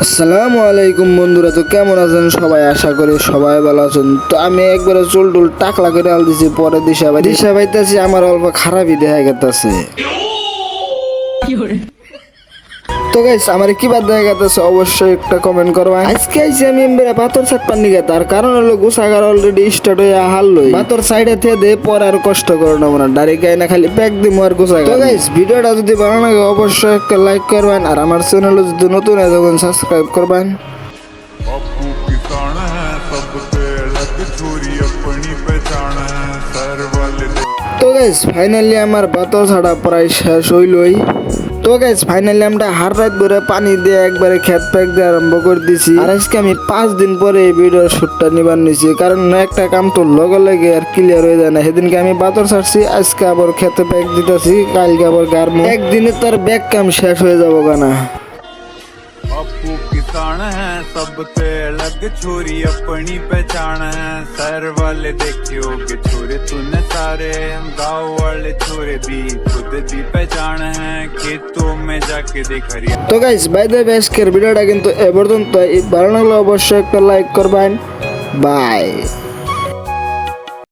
আসসালামু আলাইকুম বন্ধুরা, তো কেমন আছেন সবাই? আশা করি সবাই ভালো আছেন। তো আমি একবারে চুল টুল টাকলা করে আল দিছি, পরে দিশা পাইতেছি আমার অল্প খারাপই দেখা গেতেছে। তো গাইস, আমার কি বাদ দেখা গেছে অবশ্যই একটা কমেন্ট করবেন। আজকে আইছি আমি এমবেরা পাথর ছাটপার নিগে, তার কারণ হলো গোসাগার অলরেডি স্টার্ট হয়ে হারলই। পাথর সাইডে থেকে দে পরে আর কষ্ট করো না, মনে ডাইরেক্ট গায়ে না খালি প্যাক দিমু আর গোসাগার। তো গাইস, ভিডিওটা যদি ভালো লাগে অবশ্যই একটা লাইক করবেন, আর আমার চ্যানেলে যদি নতুন হয় তখন সাবস্ক্রাইব করবেন। बापू किसान है सबसे अलग छोरी अपनी पहचान है सर वाले তো গাইস, ফাইনালি আমার পাথর ছাড়া প্রায় শেষ হইলই। তো গাইস, ফাইনালি আমরা হার রাত ধরে পানি দিয়ে একবারে খেত প্যাক দিয়ে আরম্ভ করে দিছি। আর আজকে আমি 5 দিন পরে এই ভিডিও শুটটা নিবার নিছি, কারণ একটা কাম তো লগে লগে আর ক্লিয়ার হয়ে যায় না। সেদিনকে আমি পাথর ছাড়ছি, আজকে আবার খেতে প্যাক দিতেছি, কালকে আবার গারমো। একদিনে তার ব্যাগ কাম শেষ হয়ে যাবো গানা। बापू किसान है सबसे अलग छोरी अपनी पहचान है सर वाले देखियो के छोरे तूने सारे गाँव वाले छोरे भी खुद की पहचान है खेतों में जाके देख रही তো গাইস, বাই দ্য ওয়ে, আজকের ভিডিওটা কিন্তু এ পর্যন্ত। ভালো লাগলে অবশ্যই একটা লাইক করবেন। বাই।